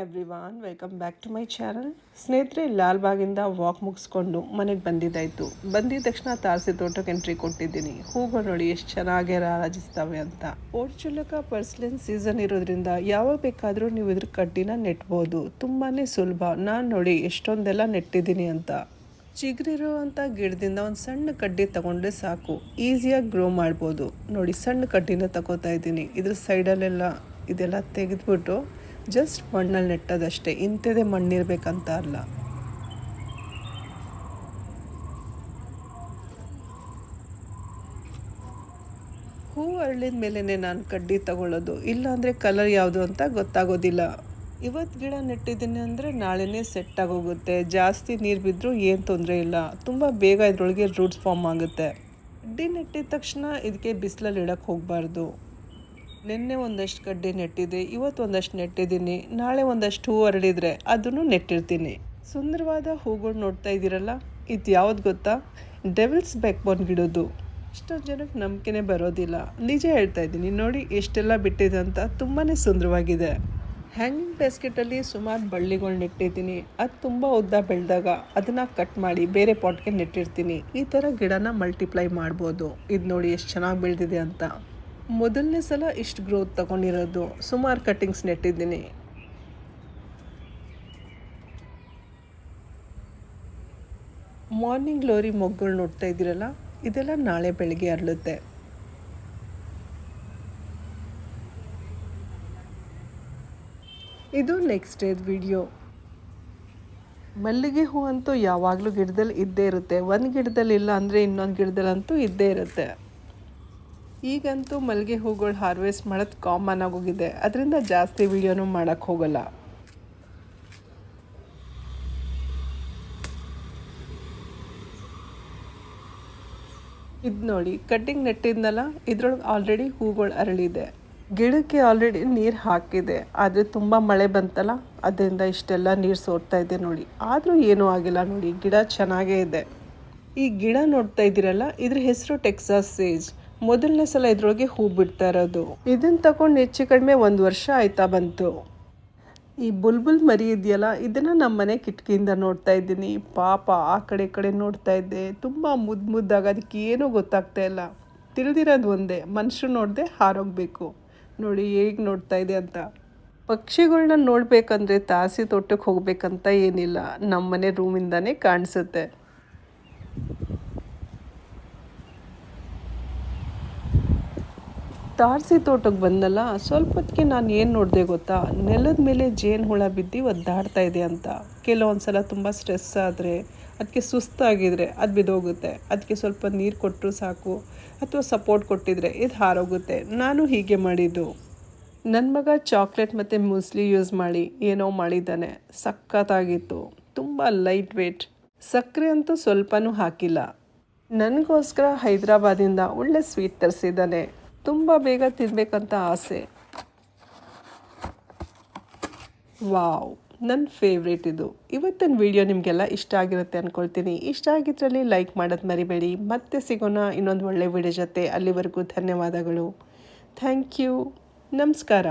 Everyone, welcome back to my channel. ಸ್ನೇಹಿತರೆ, ಲಾಲ್ಬಾಗಿಂದ walk ಮುಗಿಸ್ಕೊಂಡು ಮನೆಗೆ ಬಂದಿದ್ದಾಯಿತು. ಬಂದಿದ ತಕ್ಷಣ ತಾರಸಿ ತೋಟಕ್ಕೆ ಎಂಟ್ರಿ ಕೊಟ್ಟಿದ್ದೀನಿ. ಹೂಗಳು ನೋಡಿ ಎಷ್ಟು ಚೆನ್ನಾಗಿ ರಾರಾಜಿಸ್ತವೆ ಅಂತ. ಓಡ್ಚುಲಕ ಪರ್ಸ್ಲಿನ್ ಸೀಸನ್ ಇರೋದ್ರಿಂದ ಯಾವಾಗ ಬೇಕಾದರೂ ನೀವು ಇದ್ರ ಕಡ್ಡಿನ ನೆಟ್ಬೋದು. ತುಂಬಾ ಸುಲಭ. ನಾನು ನೋಡಿ ಎಷ್ಟೊಂದೆಲ್ಲ ನೆಟ್ಟಿದ್ದೀನಿ ಅಂತ. ಚಿಗುರಿರುವಂಥ ಗಿಡದಿಂದ ಒಂದು ಸಣ್ಣ ಕಡ್ಡಿ ತಗೊಂಡ್ರೆ ಸಾಕು, ಈಸಿಯಾಗಿ ಗ್ರೋ ಮಾಡ್ಬೋದು. ನೋಡಿ, ಸಣ್ಣ ಕಡ್ಡಿನ ತಗೋತಾ ಇದ್ದೀನಿ. ಇದ್ರ ಸೈಡಲ್ಲೆಲ್ಲ ಇದೆಲ್ಲ ತೆಗೆದ್ಬಿಟ್ಟು ಜಸ್ಟ್ ಮಣ್ಣಲ್ಲಿ ನೆಟ್ಟದಷ್ಟೇ. ಇಂಥದೇ ಮಣ್ಣಿರ್ಬೇಕಂತ ಅಲ್ಲ. ಹೂ ಅರಳಿದ ಮೇಲೇ ನಾನು ಕಡ್ಡಿ ತಗೊಳ್ಳೋದು, ಇಲ್ಲಾಂದರೆ ಕಲರ್ ಯಾವುದು ಅಂತ ಗೊತ್ತಾಗೋದಿಲ್ಲ. ಇವತ್ತು ಗಿಡ ನೆಟ್ಟಿದ್ದೀನಿ ಅಂದರೆ ನಾಳೆನೇ ಸೆಟ್ ಆಗೋಗುತ್ತೆ. ಜಾಸ್ತಿ ನೀರು ಬಿದ್ದರೂ ಏನು ತೊಂದರೆ ಇಲ್ಲ. ತುಂಬ ಬೇಗ ಇದರೊಳಗೆ ರೂಟ್ಸ್ ಫಾರ್ಮ್ ಆಗುತ್ತೆ. ಕಡ್ಡಿ ನೆಟ್ಟಿದ ತಕ್ಷಣ ಇದಕ್ಕೆ ಬಿಸಿಲಲ್ಲಿ ಇಡೋಕ್ಕೆ ಹೋಗಬಾರ್ದು. ನಿನ್ನೆ ಒಂದಷ್ಟು ಕಡ್ಡಿ ನೆಟ್ಟಿದ್ದೆ, ಇವತ್ತು ಒಂದಷ್ಟು ನೆಟ್ಟಿದ್ದೀನಿ. ನಾಳೆ ಒಂದಷ್ಟು ಹೂ ಹರಡಿದ್ರೆ ಅದನ್ನು ನೆಟ್ಟಿರ್ತೀನಿ. ಸುಂದರವಾದ ಹೂಗಳು ನೋಡ್ತಾ ಇದ್ದೀರಲ್ಲ, ಇದು ಯಾವ್ದು ಗೊತ್ತಾ? ಡೆವಿಲ್ಸ್ ಬ್ಯಾಕ್ಬೋನ್ ಗಿಡದ್ದು. ಇಷ್ಟೊಂದು ಜನಕ್ಕೆ ನಂಬಿಕೆನೇ ಬರೋದಿಲ್ಲ. ನಿಜ ಹೇಳ್ತಾ ಇದ್ದೀನಿ. ನೋಡಿ ಎಷ್ಟೆಲ್ಲ ಬಿಟ್ಟಿದೆ ಅಂತ. ತುಂಬಾ ಸುಂದರವಾಗಿದೆ. ಹ್ಯಾಂಗಿಂಗ್ ಬೇಸ್ಕೆಟಲ್ಲಿ ಸುಮಾರು ಬಳ್ಳಿಗಳು ನೆಟ್ಟಿದ್ದೀನಿ. ಅದು ತುಂಬ ಉದ್ದ ಬೆಳೆದಾಗ ಅದನ್ನು ಕಟ್ ಮಾಡಿ ಬೇರೆ ಪಾಟ್ಗೆ ನೆಟ್ಟಿರ್ತೀನಿ. ಈ ಥರ ಗಿಡನ ಮಲ್ಟಿಪ್ಲೈ ಮಾಡ್ಬೋದು. ಇದು ನೋಡಿ ಎಷ್ಟು ಚೆನ್ನಾಗಿ ಬೆಳೆದಿದೆ ಅಂತ. ಮೊದಲನೇ ಸಲ ಇಷ್ಟು ಗ್ರೋತ್ ತಗೊಂಡಿರೋದು. ಸುಮಾರು ಕಟ್ಟಿಂಗ್ಸ್ ನೆಟ್ಟಿದ್ದೀನಿ. ಮಾರ್ನಿಂಗ್ ಗ್ಲೋರಿ ಮೊಗ್ಗುಗಳು ನೋಡ್ತಾ ಇದ್ದೀರಲ್ಲ, ಇದೆಲ್ಲ ನಾಳೆ ಬೆಳಗ್ಗೆ ಅರಳುತ್ತೆ. ಇದು ನೆಕ್ಸ್ಟ್ ಡೇದ ವಿಡಿಯೋ. ಮಲ್ಲಿಗೆ ಹೂ ಅಂತೂ ಯಾವಾಗಲೂ ಗಿಡದಲ್ಲಿ ಇದ್ದೇ ಇರುತ್ತೆ. ಒಂದು ಗಿಡದಲ್ಲಿ ಇಲ್ಲ ಅಂದರೆ ಇನ್ನೊಂದು ಗಿಡದಲ್ಲಂತೂ ಇದ್ದೇ ಇರುತ್ತೆ. ಈಗಂತೂ ಮಲ್ಲಿಗೆ ಹೂಗಳು ಹಾರ್ವೆಸ್ಟ್ ಮಾಡೋದು ಕಾಮನ್ ಆಗೋಗಿದೆ. ಅದರಿಂದ ಜಾಸ್ತಿ ವಿಡಿಯೋನೂ ಮಾಡೋಕ್ಕೆ ಹೋಗಲ್ಲ. ಇದು ನೋಡಿ, ಕಟ್ಟಿಂಗ್ ನೆಟ್ಟಿದ್ನಲ್ಲ, ಇದ್ರೊಳಗೆ ಆಲ್ರೆಡಿ ಹೂಗಳು ಅರಳಿದೆ. ಗಿಡಕ್ಕೆ ಆಲ್ರೆಡಿ ನೀರು ಹಾಕಿದೆ. ಆದರೆ ತುಂಬ ಮಳೆ ಬಂತಲ್ಲ, ಅದರಿಂದ ಇಷ್ಟೆಲ್ಲ ನೀರು ಸೋರ್ತಾ ಇದೆ ನೋಡಿ. ಆದರೂ ಏನೂ ಆಗಿಲ್ಲ ನೋಡಿ, ಗಿಡ ಚೆನ್ನಾಗೇ ಇದೆ. ಈ ಗಿಡ ನೋಡ್ತಾ ಇದ್ದೀರಲ್ಲ, ಇದ್ರ ಹೆಸರು ಟೆಕ್ಸಾಸ್ ಸೇಜ್. ಮೊದಲನೇ ಸಲ ಇದ್ರೊಳಗೆ ಹೂ ಬಿಡ್ತಾ ಇರೋದು. ಇದನ್ನು ತಗೊಂಡು ಹೆಚ್ಚು ಕಡಿಮೆ 1 ವರ್ಷ ಆಯ್ತಾ ಬಂತು. ಈ ಬುಲ್ಬುಲ್ ಮರಿ ಇದೆಯಲ್ಲ, ಇದನ್ನು ನಮ್ಮ ಮನೆ ಕಿಟಕಿಯಿಂದ ನೋಡ್ತಾ ಇದ್ದೀನಿ. ಪಾಪ ಆ ಕಡೆ ನೋಡ್ತಾ ಇದ್ದೆ. ತುಂಬ ಮುದ್ದಾಗ ಅದಕ್ಕೆ ಏನೂ ಗೊತ್ತಾಗ್ತಾ ಇಲ್ಲ. ತಿಳಿದಿರೋದು ಒಂದೇ, ಮನುಷ್ಯರು ನೋಡದೆ ಹಾರೋಗಬೇಕು. ನೋಡಿ ಹೇಗೆ ನೋಡ್ತಾ ಇದೆ ಅಂತ. ಪಕ್ಷಿಗಳನ್ನ ನೋಡಬೇಕಂದ್ರೆ ತಾರಸಿ ತೋಟಕ್ಕೆ ಹೋಗ್ಬೇಕಂತ ಏನಿಲ್ಲ, ನಮ್ಮ ಮನೆ ರೂಮಿಂದಾನೇ ಕಾಣಿಸುತ್ತೆ. ತಾರಸಿ ತೋಟಕ್ಕೆ ಬಂದಲ್ಲ, ಸ್ವಲ್ಪ ಹೊತ್ತಿಗೆ ನಾನು ಏನು ನೋಡಿದೆ ಗೊತ್ತಾ? ನೆಲದ ಮೇಲೆ ಜೇನು ಹುಳ ಬಿದ್ದು ಒದ್ದಾಡ್ತಾ ಇದೆ ಅಂತ. ಕೆಲವೊಂದು ಸಲ ತುಂಬ ಸ್ಟ್ರೆಸ್ ಆದರೆ, ಅದಕ್ಕೆ ಸುಸ್ತಾಗಿದ್ರೆ ಅದು ಬಿದ್ದೋಗುತ್ತೆ. ಅದಕ್ಕೆ ಸ್ವಲ್ಪ ನೀರು ಕೊಟ್ಟರು ಸಾಕು, ಅಥವಾ ಸಪೋರ್ಟ್ ಕೊಟ್ಟಿದ್ರೆ ಇದು ಹಾರೋಗುತ್ತೆ. ನಾನು ಹೀಗೆ ಮಾಡಿದ್ದು. ನನ್ನ ಮಗ ಚಾಕ್ಲೇಟ್ ಮತ್ತು ಮೂಸ್ಲಿ ಯೂಸ್ ಮಾಡಿ ಏನೋ ಮಾಡಿದ್ದಾನೆ. ಸಖತ್ತಾಗಿತ್ತು. ತುಂಬ ಲೈಟ್ ವೇಟ್. ಸಕ್ಕರೆ ಅಂತೂ ಸ್ವಲ್ಪನೂ ಹಾಕಿಲ್ಲ. ನನಗೋಸ್ಕರ ಹೈದರಾಬಾದಿಂದ ಒಳ್ಳೆ ಸ್ವೀಟ್ ತರಿಸಿದ್ದಾನೆ. ತುಂಬ ಬೇಗ ತಿನ್ನಬೇಕಂತ ಆಸೆ. ವಾವ್, ನನ್ನ ಫೇವ್ರೇಟ್ ಇದು. ಇವತ್ತಿನ ವಿಡಿಯೋ ನಿಮಗೆಲ್ಲ ಇಷ್ಟ ಆಗಿರುತ್ತೆ ಅಂದ್ಕೊಳ್ತೀನಿ. ಇಷ್ಟ ಆಗಿದ್ರಲ್ಲಿ ಲೈಕ್ ಮಾಡೋದು ಮರಿಬೇಡಿ. ಮತ್ತೆ ಸಿಗೋಣ ಇನ್ನೊಂದು ಒಳ್ಳೆ ವಿಡಿಯೋ ಜೊತೆ. ಅಲ್ಲಿವರೆಗೂ ಧನ್ಯವಾದಗಳು. Thank you. ನಮಸ್ಕಾರ.